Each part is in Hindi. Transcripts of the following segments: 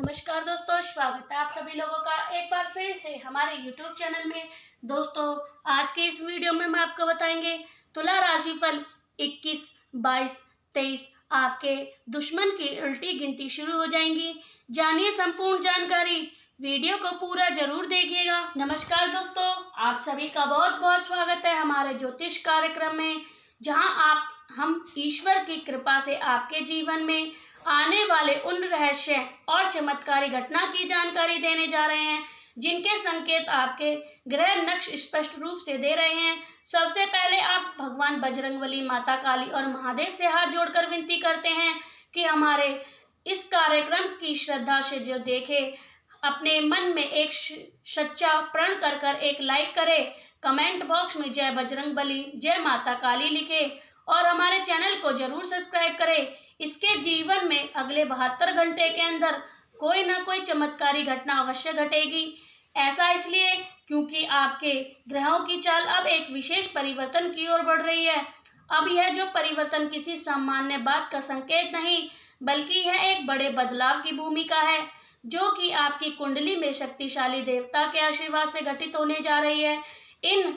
नमस्कार दोस्तों, स्वागत है आप सभी लोगों का एक बार फिर से हमारे YouTube चैनल में। दोस्तों, आज के इस वीडियो में हम आपको बताएंगे तुला राशिफल 21, 22, 23 आपके दुश्मन की उल्टी गिनती शुरू हो जाएंगी। जानिए संपूर्ण जानकारी, वीडियो को पूरा जरूर देखिएगा। नमस्कार दोस्तों, आप सभी का बहुत बहुत स्वागत है हमारे ज्योतिष कार्यक्रम में, जहां हम ईश्वर की कृपा से आपके जीवन में आने वाले उन रहस्य और चमत्कारी घटना की जानकारी देने जा रहे हैं जिनके संकेत आपके ग्रह नक्श स्पष्ट रूप से दे रहे हैं। सबसे पहले आप भगवान बजरंगबली, माता काली और महादेव से हाथ जोड़कर विनती करते हैं कि हमारे इस कार्यक्रम की श्रद्धा से जो देखे, अपने मन में एक सच्चा प्रण कर एक लाइक करे, कमेंट बॉक्स में जय बजरंगबली, जय माता काली लिखे और हमारे चैनल को जरूर सब्सक्राइब करें। इसके जीवन में अगले 72 घंटे के अंदर कोई ना कोई चमत्कारी घटना अवश्य घटेगी। ऐसा इसलिए क्योंकि आपके ग्रहों की चाल अब एक विशेष परिवर्तन की ओर बढ़ रही है। अब यह जो परिवर्तन किसी सामान्य बात का संकेत नहीं, बल्कि यह एक बड़े बदलाव की भूमिका है, जो कि आपकी कुंडली में शक्तिशाली देवता के आशीर्वाद से घटित होने जा रही है। इन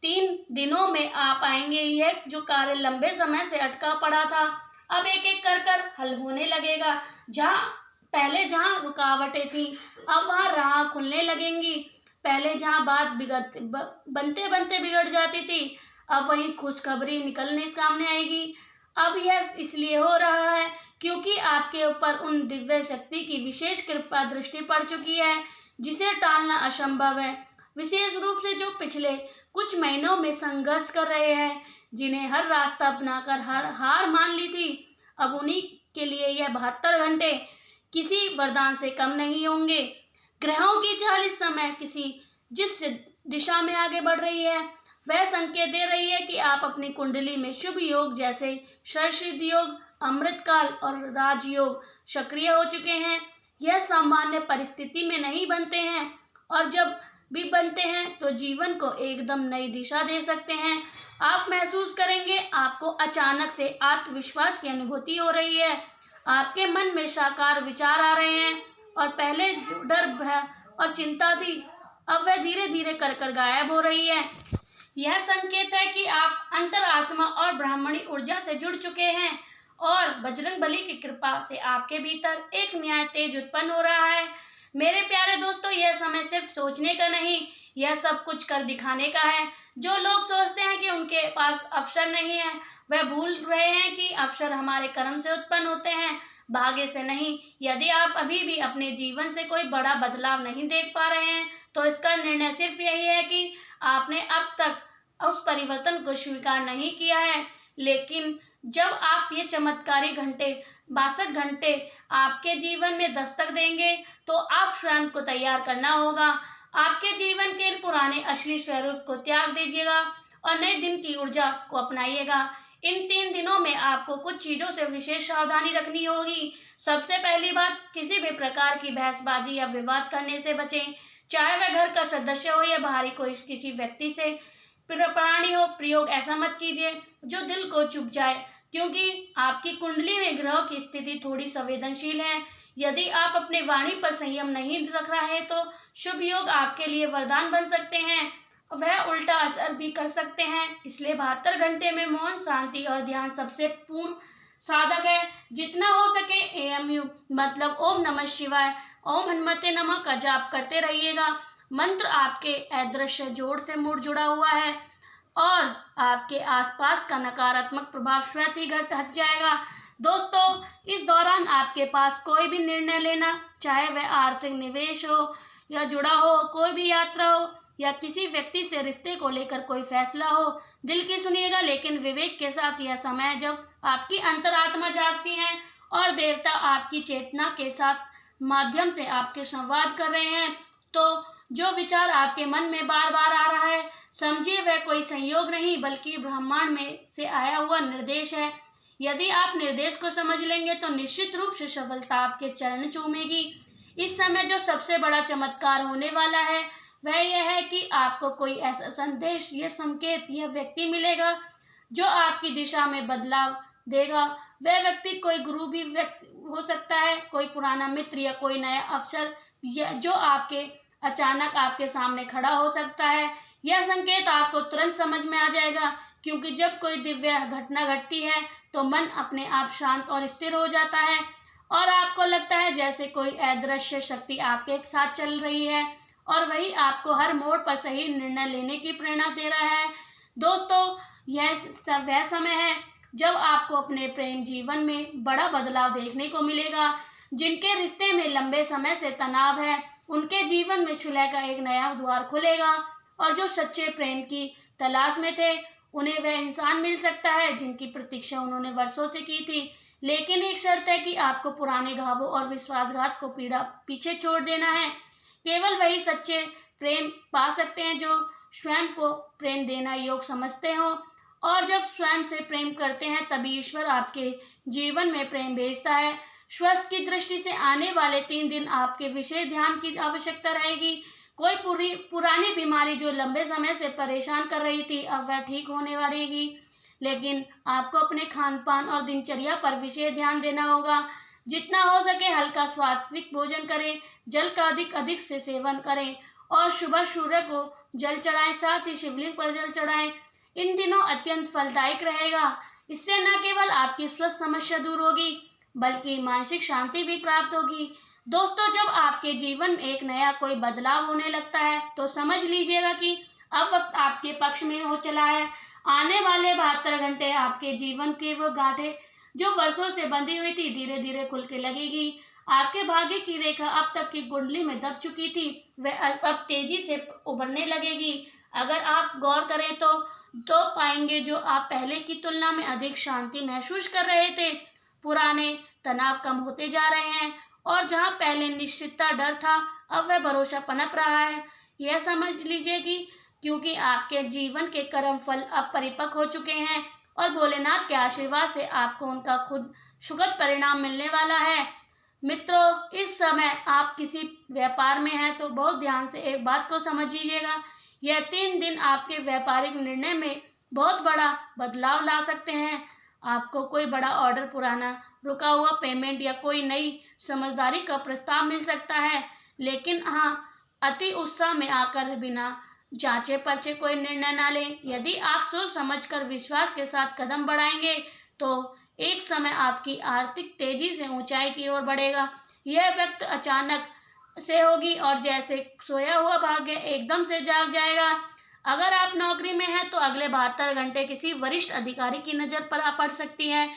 3 दिनों में आप पाएंगे यह जो कार्य लंबे समय से अटका पड़ा था, अब एक एक कर हल होने लगेगा। जहाँ रुकावटें थी, अब वहाँ राह खुलने लगेंगी। पहले जहाँ बात बनते बनते बिगड़ जाती थी, अब वहीं खुशखबरी निकलने सामने आएगी। अब यह इसलिए हो रहा है क्योंकि आपके ऊपर उन दिव्य शक्ति की विशेष कृपा दृष्टि पड़ चुकी है जिसे टालना असंभव है। विशेष रूप से जो पिछले कुछ महीनों में संघर्ष कर रहे हैं, जिन्हें हर रास्ता अपनाकर हार मान ली थी, अब उन्हीं के लिए यह 72 घंटे किसी वरदान से कम नहीं होंगे। ग्रहों की चाल इस समय जिस दिशा में आगे बढ़ रही है, वह संकेत दे रही है कि आप अपनी कुंडली में शुभ योग जैसे सर्वसिद्ध योग, अमृतकाल और राजयोग सक्रिय हो चुके हैं। यह सामान्य परिस्थिति में नहीं बनते हैं और जब भी बनते हैं तो जीवन को एकदम नई दिशा दे सकते हैं। आप महसूस करेंगे आपको अचानक से आत्मविश्वास की अनुभूति हो रही है। आपके मन में साकार विचार आ रहे हैं और पहले जो डर, भय और चिंता थी, अब वह धीरे धीरे कर गायब हो रही है। यह संकेत है कि आप अंतरात्मा और ब्राह्मणी ऊर्जा से जुड़ चुके हैं और बजरंगबली की कृपा से आपके भीतर एक न्याय तेज उत्पन्न हो रहा है। मेरे प्यारे दोस्तों, यह समय सिर्फ सोचने का नहीं, यह सब कुछ कर दिखाने का है। जो लोग सोचते हैं कि उनके पास अवसर नहीं है, वह भूल रहे हैं कि अवसर हमारे कर्म से उत्पन्न होते हैं, भाग्य से नहीं। यदि आप अभी भी अपने जीवन से कोई बड़ा बदलाव नहीं देख पा रहे हैं, तो इसका निर्णय सिर्फ यही है कि आपने अब तक उस परिवर्तन को स्वीकार नहीं किया है। लेकिन जब आप ये चमत्कारी 62 घंटे आपके जीवन में दस्तक देंगे, तो आप स्वयं को तैयार करना होगा। आपके जीवन के पुराने असली स्वरूप को त्याग दीजिएगा और नए दिन की ऊर्जा को अपनाइएगा। इन 3 दिनों में आपको कुछ चीजों से विशेष सावधानी रखनी होगी। सबसे पहली बात, किसी भी प्रकार की बहसबाजी या विवाद करने से बचें, चाहे वह घर का सदस्य हो या बाहरी कोई किसी व्यक्ति से प्राणी हो। प्रयोग ऐसा मत कीजिए जो दिल को चुभ जाए, क्योंकि आपकी कुंडली में ग्रहों की स्थिति थोड़ी संवेदनशील है। यदि आप अपने वाणी पर संयम नहीं रख रहे तो शुभ योग आपके लिए वरदान बन सकते हैं, वह उल्टा असर भी कर सकते हैं। इसलिए 72 घंटे में मौन, शांति और ध्यान सबसे पूर्ण साधक है। जितना हो सके AMU मतलब ओम नमः शिवाय, ओम हनुमते नमः का जाप करते रहिएगा। मंत्र आपके अदृश्य जोड़ से मूड जुड़ा हुआ है और आपके आसपास का नकारात्मक प्रभाव स्वतः ही हट जाएगा। दोस्तों, इस दौरान आपके पास कोई भी निर्णय लेना, चाहे वह आर्थिक निवेश हो या जुड़ा हो, कोई भी यात्रा हो या किसी व्यक्ति से रिश्ते को लेकर कोई फैसला हो, दिल की सुनिएगा लेकिन विवेक के साथ। यह समय जब आपकी अंतरात्मा जागती है और देवता आपकी चेतना के साथ माध्यम से आपके संवाद कर रहे हैं, तो जो विचार आपके मन में बार बार आ रहा है, समझिए वह कोई संयोग नहीं बल्कि ब्रह्मांड में से आया हुआ निर्देश है। यदि आप निर्देश को समझ लेंगे तो निश्चित रूप से सफलता आपके चरण चूमेगी। इस समय जो सबसे बड़ा चमत्कार होने वाला है, वह यह है कि आपको कोई ऐसा संदेश या संकेत या व्यक्ति मिलेगा जो आपकी दिशा में बदलाव देगा। वह व्यक्ति कोई गुरु भी हो सकता है कोई पुराना मित्र या कोई नया अवसर या जो आपके अचानक आपके सामने खड़ा हो सकता है। यह संकेत आपको तुरंत समझ में आ जाएगा, क्योंकि जब कोई दिव्य घटना घटती है तो मन अपने आप शांत और स्थिर हो जाता है और आपको लगता है जैसे कोई अदृश्य शक्ति आपके साथ चल रही है और वही आपको हर मोड़ पर सही निर्णय लेने की प्रेरणा दे रहा है। दोस्तों, यह वह समय है जब आपको अपने प्रेम जीवन में बड़ा बदलाव देखने को मिलेगा। जिनके रिश्ते में लंबे समय से तनाव है, उनके जीवन में सुलह का एक नया द्वार खुलेगा और जो सच्चे प्रेम की तलाश में थे, उन्हें वह इंसान मिल सकता है जिनकी प्रतीक्षा उन्होंने वर्षों से की थी। लेकिन एक शर्त है कि आपको पुराने घावों और विश्वासघात को पीछे छोड़ देना है। केवल वही सच्चे प्रेम पा सकते हैं जो स्वयं को प्रेम देना योग्य समझते हो, और जब स्वयं से प्रेम करते हैं तभी ईश्वर आपके जीवन में प्रेम भेजता है। स्वास्थ्य की दृष्टि से आने वाले 3 दिन आपके विशेष ध्यान की आवश्यकता रहेगी। कोई पुरानी बीमारी जो लंबे समय से परेशान कर रही थी, अब वह ठीक होने वाली, लेकिन आपको अपने खान पान और दिनचर्या पर विशेष ध्यान देना होगा। जितना हो सके हल्का सात्विक भोजन करें, जल का अधिक से सेवन करें और सुबह सूर्य को जल चढ़ाएं, साथ ही शिवलिंग पर जल चढ़ाएं। इन दिनों अत्यंत फलदायक रहेगा। इससे न केवल आपकी स्वास्थ्य समस्या दूर होगी बल्कि मानसिक शांति भी प्राप्त होगी। दोस्तों, जब आपके जीवन में एक नया कोई बदलाव होने लगता है तो समझ लीजिएगा कि अब वक्त आपके पक्ष में हो चला है। आने वाले 72 घंटे आपके जीवन के वो गांठें जो वर्षों से बंधी हुई थी धीरे धीरे खुल के लगेगी। आपके भाग्य की रेखा अब तक की कुंडली में दब चुकी थी, वह अब तेजी से उभरने लगेगी। अगर आप गौर करें तो पाएंगे जो आप पहले की तुलना में अधिक शांति महसूस कर रहे थे। पुराने तनाव कम होते जा रहे हैं और जहां पहले निश्चितता डर था, अब वह भरोसा पनप रहा है। यह समझ लीजिए कि क्योंकि आपके जीवन के कर्म फल अब परिपक्व हो चुके हैं और भोलेनाथ के आशीर्वाद से आपको उनका खुद सुखद परिणाम मिलने वाला है। मित्रों, इस समय आप किसी व्यापार में हैं तो बहुत ध्यान से एक बात को समझ लीजिएगा। यह 3 दिन आपके व्यापारिक निर्णय में बहुत बड़ा बदलाव ला सकते हैं। आपको कोई बड़ा ऑर्डर, पुराना रुका हुआ पेमेंट या कोई नई समझदारी का प्रस्ताव मिल सकता है। लेकिन हाँ, अति उत्साह में आकर बिना जांचे परचे कोई निर्णय ना लें। यदि आप सोच समझकर विश्वास के साथ कदम बढ़ाएंगे तो एक समय आपकी आर्थिक तेजी से ऊंचाई की ओर बढ़ेगा। यह व्यक्त अचानक से होगी और जैसे सोया हुआ भाग्य एकदम से जाग जाएगा। अगर आप नौकरी में हैं तो अगले 72 घंटे किसी वरिष्ठ अधिकारी की नज़र पर आ पड़ सकती है,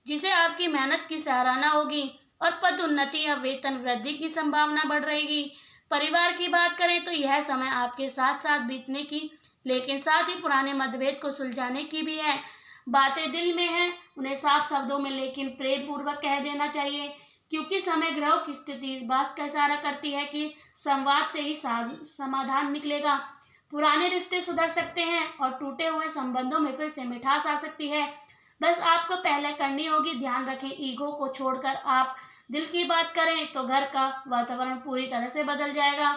जिसे आपकी मेहनत की सराहना होगी और पदोन्नति या वेतन वृद्धि की संभावना बढ़ रहेगी। परिवार की बात करें तो यह समय आपके साथ साथ बीतने की, लेकिन साथ ही पुराने मतभेद को सुलझाने की भी है। बातें दिल में हैं, उन्हें साफ शब्दों में लेकिन प्रेम पूर्वक कह देना चाहिए, क्योंकि समय ग्रहों की स्थिति इस बात का इशारा करती है कि संवाद से ही समाधान निकलेगा। पुराने रिश्ते सुधर सकते हैं और टूटे हुए संबंधों में फिर से मिठास आ सकती है। बस आपको पहले करनी होगी, ध्यान रखें, ईगो को छोड़कर आप दिल की बात करें तो घर का वातावरण पूरी तरह से बदल जाएगा।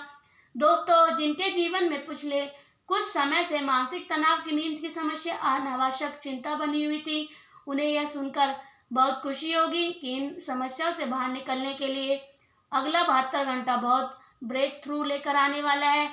दोस्तों, जिनके जीवन में पिछले कुछ समय से मानसिक तनाव की, नींद की समस्या, अनावश्यक चिंता बनी हुई थी, उन्हें यह सुनकर बहुत खुशी होगी कि इन समस्याओं से बाहर निकलने के लिए अगला 72 घंटा बहुत ब्रेक थ्रू लेकर आने वाला है।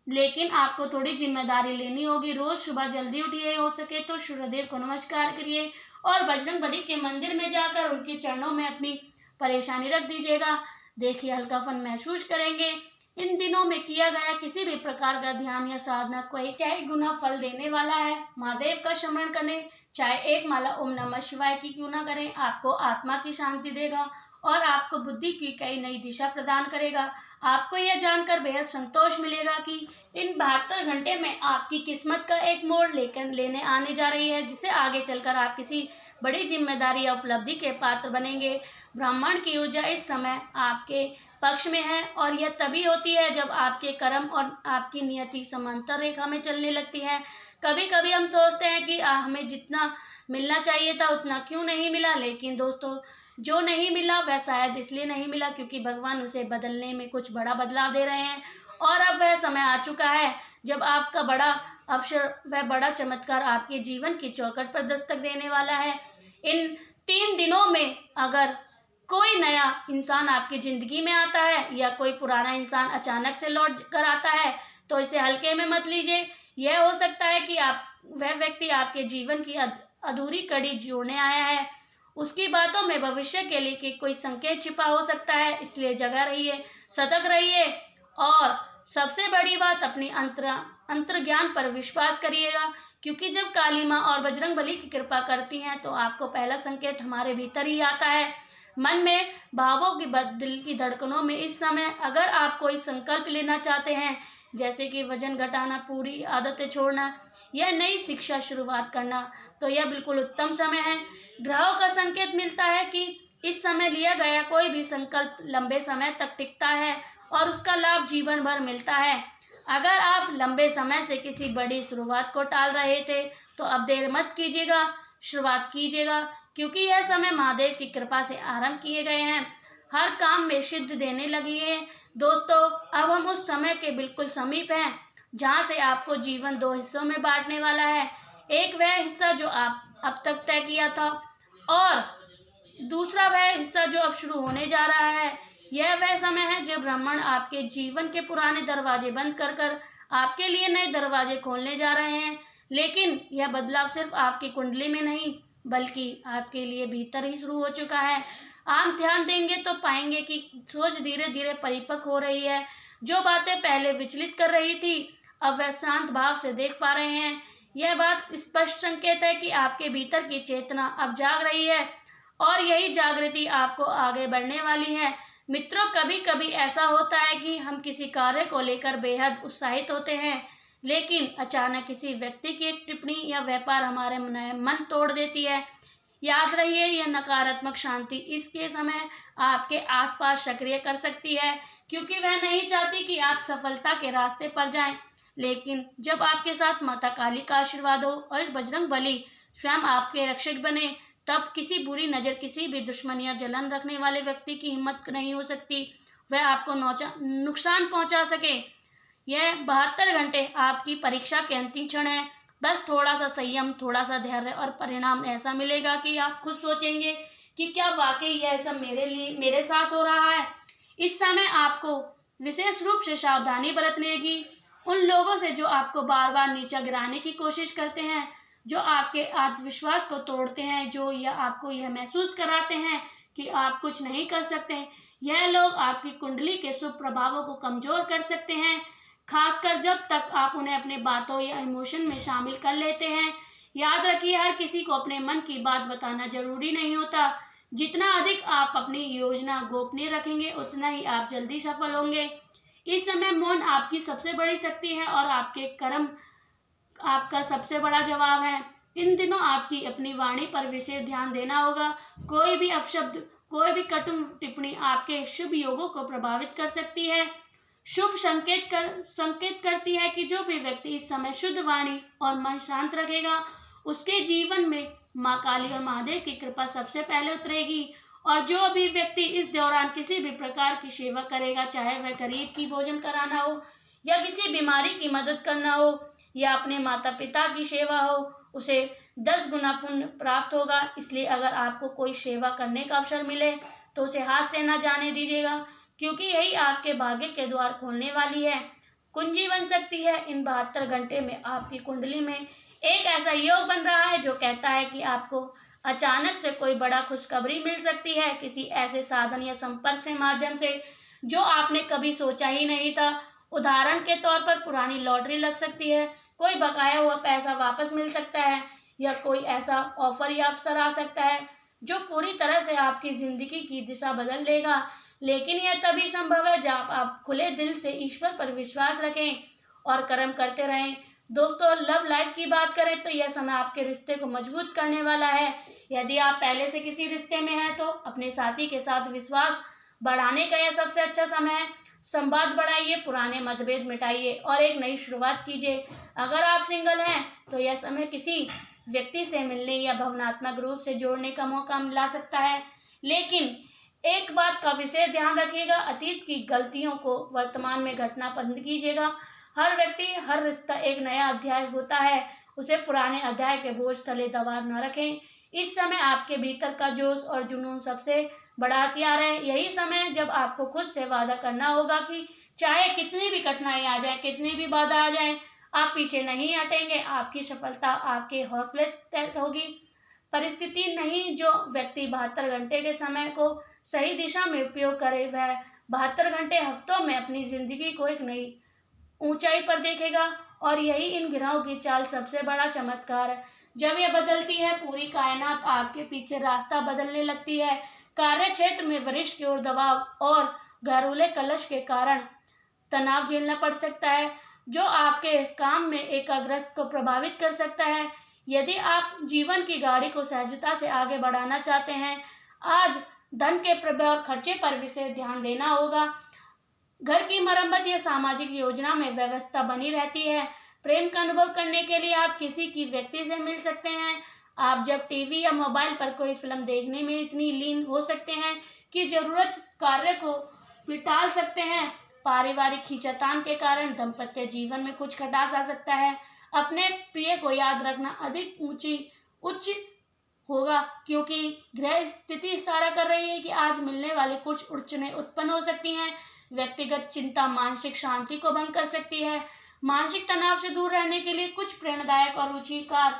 लेकिन आपको थोड़ी जिम्मेदारी लेनी होगी। रोज सुबह जल्दी उठिए, हो सके तो सूर्यदेव को नमस्कार करिए और बजरंगबली के मंदिर में जाकर उनके चरणों में अपनी परेशानी रख दीजिएगा। देखिए, हल्कापन महसूस करेंगे। इन दिनों में किया गया किसी भी प्रकार का ध्यान या साधना कोई कई गुना फल देने वाला है। महादेव का स्मरण करें, चाहे एक माला ओम नमः शिवाय की क्यों ना करें, आपको आत्मा की शांति देगा और आपको बुद्धि की कई नई दिशा प्रदान करेगा। आपको यह जानकर बेहद संतोष मिलेगा कि इन 72 घंटे में आपकी किस्मत का एक मोड़ लेने आने जा रही है, जिसे आगे चलकर आप किसी बड़ी जिम्मेदारी या उपलब्धि के पात्र बनेंगे। ब्राह्मण की ऊर्जा इस समय आपके पक्ष में है और यह तभी होती है जब आपके कर्म और आपकी नियति समांतर रेखा में चलने लगती है। कभी कभी हम सोचते हैं कि हमें जितना मिलना चाहिए था उतना क्यों नहीं मिला, लेकिन दोस्तों, जो नहीं मिला वह शायद इसलिए नहीं मिला क्योंकि भगवान उसे बदलने में कुछ बड़ा बदलाव दे रहे हैं। और अब वह समय आ चुका है जब आपका बड़ा अवसर, वह बड़ा चमत्कार आपके जीवन की चौखट पर दस्तक देने वाला है। इन 3 दिनों में अगर कोई नया इंसान आपकी ज़िंदगी में आता है या कोई पुराना इंसान अचानक से लौट कर आता है, तो इसे हल्के में मत लीजिए। यह हो सकता है कि वह व्यक्ति आपके जीवन की अधूरी कड़ी जोड़ने आया है। उसकी बातों में भविष्य के लिए कि कोई संकेत छिपा हो सकता है, इसलिए जगह रहिए, सतर्क रहिए और सबसे बड़ी बात, अपनी अंतर्ज्ञान पर विश्वास करिएगा, क्योंकि जब काली माँ और बजरंगबली की कृपा करती हैं तो आपको पहला संकेत हमारे भीतर ही आता है। मन में भावों की दिल की धड़कनों में इस समय अगर आप कोई संकल्प लेना चाहते हैं, जैसे कि वजन घटाना, पूरी आदतें छोड़ना या नई शिक्षा शुरुआत करना, तो यह बिल्कुल उत्तम समय है। ग्रहों का संकेत मिलता है कि इस समय लिया गया कोई भी संकल्प लंबे समय तक टिकता है और उसका लाभ जीवन भर मिलता है। अगर आप लंबे समय से किसी बड़ी शुरुआत को टाल रहे थे, तो अब देर मत कीजिएगा, शुरुआत कीजिएगा, क्योंकि यह समय महादेव की कृपा से आरंभ किए गए हैं। हर काम में सिद्ध देने लगी है। दोस्तों, अब हम उस समय के बिल्कुल समीप हैं जहां से आपको जीवन 2 हिस्सों में बांटने वाला है। एक वह हिस्सा जो आप अब तक तय किया था और दूसरा वह हिस्सा जो अब शुरू होने जा रहा है। यह वह समय है जब ब्रह्मांड आपके जीवन के पुराने दरवाजे बंद कर आपके लिए नए दरवाजे खोलने जा रहे हैं। लेकिन यह बदलाव सिर्फ आपकी कुंडली में नहीं, बल्कि आपके लिए भीतर ही शुरू हो चुका है। आप ध्यान देंगे तो पाएंगे कि सोच धीरे धीरे परिपक्व हो रही है। जो बातें पहले विचलित कर रही थी, अब वह शांत भाव से देख पा रहे हैं। यह बात स्पष्ट संकेत है कि आपके भीतर की चेतना अब जाग रही है और यही जागृति आपको आगे बढ़ने वाली है। मित्रों, कभी कभी ऐसा होता है कि हम किसी कार्य को लेकर बेहद उत्साहित होते हैं, लेकिन अचानक किसी व्यक्ति की एक टिप्पणी या व्यापार हमारे मन तोड़ देती है। याद रहिए, यह नकारात्मक शांति इसके समय आपके आसपास सक्रिय कर सकती है, क्योंकि वह नहीं चाहती कि आप सफलता के रास्ते पर जाएं। लेकिन जब आपके साथ माता काली का आशीर्वाद हो और बजरंगबली स्वयं आपके रक्षक बने, तब किसी बुरी नज़र, किसी भी दुश्मन या जलन रखने वाले व्यक्ति की हिम्मत नहीं हो सकती वह आपको नुकसान पहुंचा सके। यह 72 घंटे आपकी परीक्षा के अंतिम क्षण है। बस थोड़ा सा संयम, थोड़ा सा धैर्य और परिणाम ऐसा मिलेगा कि आप खुद सोचेंगे कि क्या वाकई यह सब मेरे साथ हो रहा है। इस समय आपको विशेष रूप से सावधानी बरतने उन लोगों से जो आपको बार बार नीचा गिराने की कोशिश करते हैं, जो आपके आत्मविश्वास को तोड़ते हैं, जो आपको यह महसूस कराते हैं कि आप कुछ नहीं कर सकते। यह लोग आपकी कुंडली के शुभ प्रभावों को कमजोर कर सकते हैं, खासकर जब तक आप उन्हें अपने बातों या इमोशन में शामिल कर लेते हैं। याद रखिए, हर किसी को अपने मन की बात बताना जरूरी नहीं होता। जितना अधिक आप अपनी योजना गोपनीय रखेंगे, उतना ही आप जल्दी सफल होंगे। इस समय मौन आपकी सबसे बड़ी शक्ति है और आपके कर्म आपका सबसे बड़ा जवाब है। इन दिनों आपकी अपनी वाणी पर विशेष ध्यान देना होगा। कोई भी अपशब्द, कोई भी कटु टिप्पणी आपके शुभ योगों को प्रभावित कर सकती है। शुभ संकेत करती है कि जो भी व्यक्ति इस समय शुद्ध वाणी और मन शांत रखेगा, उसके जीवन में माँ काली और महादेव की कृपा सबसे पहले उतरेगी। और जो भी व्यक्ति इस दौरान किसी भी प्रकार की सेवा करेगा, चाहे वह गरीब की भोजन कराना हो या किसी बीमारी की मदद करना हो या अपने माता पिता की सेवा हो, उसे 10 गुना पुण्य प्राप्त होगा। इसलिए अगर आपको कोई सेवा करने का अवसर मिले तो उसे हाथ से न जाने दीजिएगा, क्योंकि यही आपके भाग्य के द्वार खोलने वाली है, कुंजी बन सकती है। इन 72 घंटे में आपकी कुंडली में एक ऐसा योग बन रहा है जो कहता है कि आपको अचानक से कोई बड़ा खुशखबरी मिल सकती है, किसी ऐसे साधन या संपर्क के माध्यम से जो आपने कभी सोचा ही नहीं था। उदाहरण के तौर पर पुरानी लॉटरी लग सकती है, कोई बकाया हुआ पैसा वापस मिल सकता है या कोई ऐसा ऑफर या अवसर आ सकता है जो पूरी तरह से आपकी जिंदगी की दिशा बदल देगा। लेकिन यह तभी संभव है जब आप खुले दिल से ईश्वर पर विश्वास रखें और कर्म करते रहें। दोस्तों, लव लाइफ की बात करें तो यह समय आपके रिश्ते को मजबूत करने वाला है। यदि आप पहले से किसी रिश्ते में हैं तो अपने साथी के साथ विश्वास बढ़ाने का यह सबसे अच्छा समय है। संवाद बढ़ाइए, पुराने मतभेद मिटाइए और एक नई शुरुआत कीजिए। अगर आप सिंगल हैं तो यह समय किसी व्यक्ति से मिलने या भावनात्मक रूप से जोड़ने का मौका मिला सकता है। लेकिन एक बात का विशेष ध्यान रखिएगा, अतीत की गलतियों को वर्तमान में घटना बंद कीजिएगा। हर व्यक्ति, हर रिश्ता एक नया अध्याय होता है, उसे पुराने अध्याय के बोझ तले दबाव न रखें। इस समय आपके भीतर का जोश और जुनून सबसे बड़ा हथियार है। यही समय है जब आपको खुद से वादा करना होगा कि चाहे कितनी भी कठिनाई आ जाए, कितनी भी बाधा आ जाए, आप पीछे नहीं हटेंगे। आपकी सफलता आपके हौसले तय होगी, परिस्थिति नहीं। जो व्यक्ति 72 घंटे के समय को सही दिशा में उपयोग करे, वह 72 घंटे हफ्तों में अपनी जिंदगी को एक नई ऊंचाई पर देखेगा। और यही इन ग्रहों की चाल सबसे बड़ा चमत्कार है। जब यह बदलती है, पूरी कायनात आपके पीछे रास्ता बदलने लगती है। कार्य क्षेत्र में वरिष्ठ की ओर दबाव और घरेलू कलश के कारण तनाव झेलना पड़ सकता है, जो आपके काम में एकाग्रता को प्रभावित कर सकता है। यदि आप जीवन की गाड़ी को सहजता से आगे बढ़ाना चाहते हैं, आज धन के प्रभाव और खर्चे पर विशेष ध्यान देना होगा। घर की मरम्मत या सामाजिक योजना में व्यवस्था बनी रहती है। प्रेम का अनुभव करने के लिए आप किसी की व्यक्ति से मिल सकते हैं। आप जब टीवी या मोबाइल पर कोई फिल्म देखने में इतनी लीन हो सकते हैं कि जरूरत कार्य को टाल सकते हैं। पारिवारिक खींचातान के कारण दाम्पत्य जीवन में कुछ खटास आ सकता है। अपने प्रिय को याद रखना अधिक उच्च होगा, क्योंकि ग्रह स्थिति इशारा कर रही है कि आज मिलने वाली कुछ अड़चनें उत्पन्न हो सकती हैं। व्यक्तिगत चिंता मानसिक शांति को भंग कर सकती है। मानसिक तनाव से दूर रहने के लिए कुछ प्रेरणादायक और रुचिकर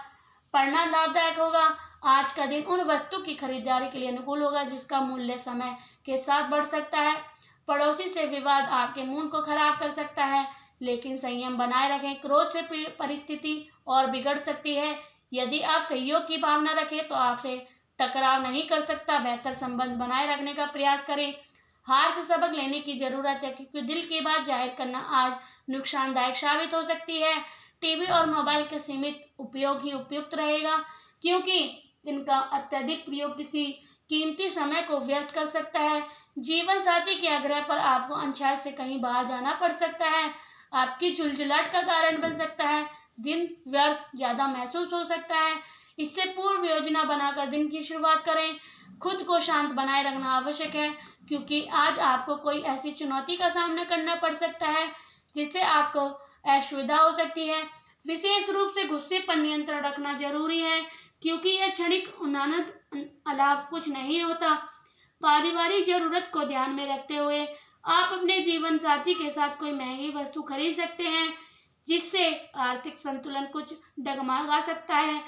पढ़ना लाभदायक होगा। आज का दिन उन वस्तु की खरीदारी के लिए अनुकूल होगा जिसका मूल्य समय के साथ बढ़ सकता है। पड़ोसी से विवाद आपके मूड को खराब कर सकता है, लेकिन संयम बनाए रखें। क्रोध से परिस्थिति और बिगड़ सकती है। यदि आप सहयोग की भावना रखें तो आपसे टकराव नहीं कर सकता। बेहतर संबंध बनाए रखने का प्रयास करें। हार से सबक लेने की जरूरत है, क्योंकि दिल की बात जाहिर करना आज नुकसानदायक साबित हो सकती है। टीवी और मोबाइल का सीमित उपयोग ही उपयुक्त रहेगा, क्योंकि इनका अत्यधिक प्रयोग किसी कीमती समय को व्यर्थ कर सकता है। जीवन साथी के आग्रह पर आपको अनचाहे से कहीं बाहर जाना पड़ सकता है। आपकी झुलझुलाहट का कारण बन सकता है। दिन व्यर्थ ज्यादा महसूस हो सकता है। इससे पूर्व योजना बनाकर दिन की शुरुआत करें। खुद को शांत बनाए रखना आवश्यक है, क्योंकि आज आपको कोई ऐसी चुनौती का सामना करना पड़ सकता है जिससे आपको असुविधा हो सकती है। विशेष रूप से गुस्से पर नियंत्रण रखना जरूरी है, क्योंकि यह क्षणिक आनंद अलावा कुछ नहीं होता। पारिवारिक जरूरत को ध्यान में रखते हुए आप अपने जीवन साथी के साथ कोई महंगी वस्तु खरीद सकते हैं, जिससे आर्थिक संतुलन कुछ डगमगा सकता है।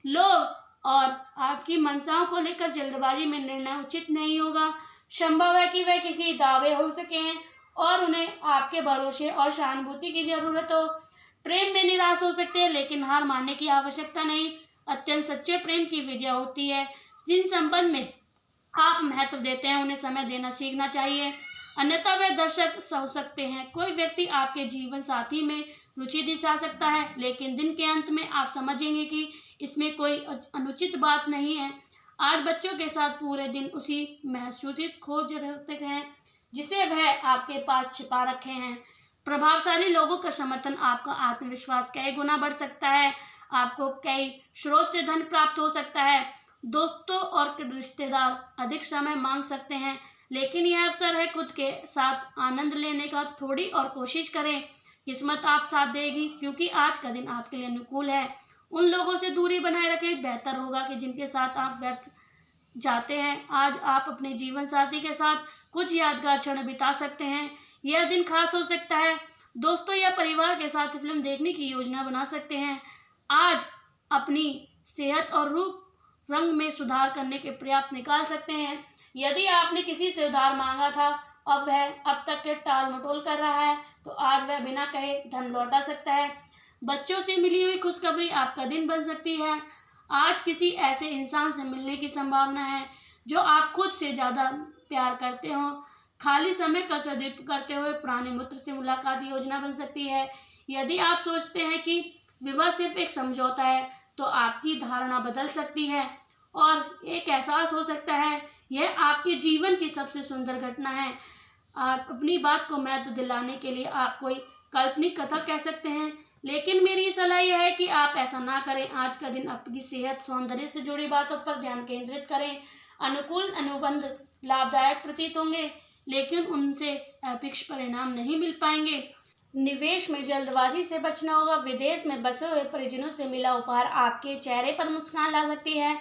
लोग और आपकी मंशाओं को लेकर जल्दबाजी में निर्णय उचित नहीं होगा। संभव है कि वह किसी दावे हो सके हैं और उन्हें आपके भरोसे और सहानुभूति की जरूरत हो। प्रेम में निराश हो सकते हैं, लेकिन हार मानने की आवश्यकता नहीं। अत्यंत सच्चे प्रेम की विजय होती है। जिन संबंध में आप महत्व देते हैं उन्हें समय देना सीखना चाहिए, अन्यथा वे दर्शक हो सकते हैं। कोई व्यक्ति आपके जीवन साथी में रुचि दिखा सकता है, लेकिन दिन के अंत में आप समझेंगे कि इसमें कोई अनुचित बात नहीं है। आज बच्चों के साथ पूरे दिन उसी महसूस खोज रखते हैं जिसे वह आपके पास छिपा रखे हैं। प्रभावशाली लोगों का समर्थन आपका आत्मविश्वास कई गुना बढ़ सकता है। आपको कई स्रोत से धन प्राप्त हो सकता है। दोस्तों और रिश्तेदार अधिक समय मांग सकते हैं, लेकिन यह अवसर है खुद के साथ आनंद लेने का। थोड़ी और कोशिश करें, किस्मत आप साथ देगी, क्योंकि आज का दिन आपके लिए अनुकूल है। उन लोगों से दूरी बनाए रखें। बेहतर होगा कि जिनके साथ आप व्यर्थ जाते हैं। आज आप अपने जीवन साथी के साथ कुछ यादगार क्षण बिता सकते हैं। यह दिन खास हो सकता है। दोस्तों या परिवार के साथ फिल्म देखने की योजना बना सकते हैं। आज अपनी सेहत और रूप रंग में सुधार करने के प्रयास निकाल सकते हैं। यदि आपने किसी से उधार मांगा था और वह अब तक के टाल मटोल कर रहा है, तो आज वह बिना कहे धन लौटा सकता है। बच्चों से मिली हुई खुशखबरी आपका दिन बन सकती है। आज किसी ऐसे इंसान से मिलने की संभावना है जो आप खुद से ज़्यादा प्यार करते हो। खाली समय का सदुपयोग करते हुए पुराने मित्र से मुलाकात योजना बन सकती है। यदि आप सोचते हैं कि विवाह सिर्फ एक समझौता है, तो आपकी धारणा बदल सकती है और एक एहसास हो सकता है यह आपके जीवन की सबसे सुंदर घटना है। आप अपनी बात को महत्व दिलाने के लिए आप कोई काल्पनिक कथा कह सकते हैं, लेकिन मेरी सलाह यह है कि आप ऐसा ना करें। आज का दिन अपनी सेहत सौंदर्य से जुड़ी बातों पर ध्यान केंद्रित करें। अनुकूल अनुबंध लाभदायक प्रतीत होंगे, लेकिन उनसे अपेक्षित परिणाम नहीं मिल पाएंगे। निवेश में जल्दबाजी से बचना होगा। विदेश में बसे हुए परिजनों से मिला उपहार आपके चेहरे पर मुस्कान ला सकती है।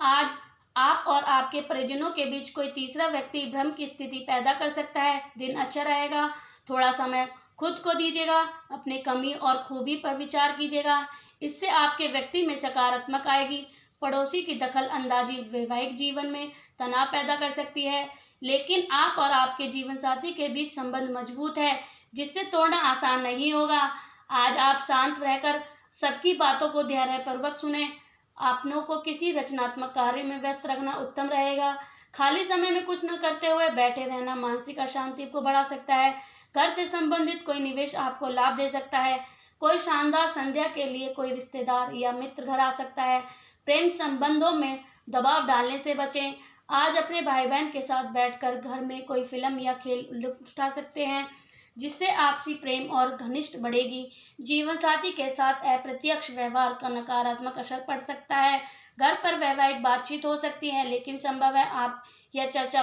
आज आप और आपके परिजनों के बीच कोई तीसरा व्यक्ति भ्रम की स्थिति पैदा कर सकता है। दिन अच्छा रहेगा, थोड़ा समय खुद को दीजिएगा, अपने कमी और खूबी पर विचार कीजिएगा, इससे आपके व्यक्ति में सकारात्मक आएगी। पड़ोसी की दखल अंदाजी वैवाहिक जीवन में तनाव पैदा कर सकती है, लेकिन आप और आपके जीवन साथी के बीच संबंध मजबूत है, जिससे तोड़ना आसान नहीं होगा। आज आप शांत रहकर सबकी बातों को धैर्यपूर्वक सुने। अपनों को किसी रचनात्मक कार्य में व्यस्त रखना उत्तम रहेगा। खाली समय में कुछ न करते हुए बैठे रहना मानसिक अशांति को बढ़ा सकता है। घर से संबंधित कोई निवेश आपको लाभ दे सकता है। कोई शानदार संध्या के लिए कोई रिश्तेदार या मित्र घर आ सकता है। प्रेम संबंधों में दबाव डालने से बचें। आज अपने भाई बहन के साथ बैठकर घर में कोई फिल्म या खेल लुत्फ उठा सकते हैं, जिससे आपसी प्रेम और घनिष्ठ बढ़ेगी। जीवन साथी के साथ अप्रत्यक्ष व्यवहार का नकारात्मक असर पड़ सकता है। घर पर वैवाहिक बातचीत हो सकती है, लेकिन संभव है आप यह चर्चा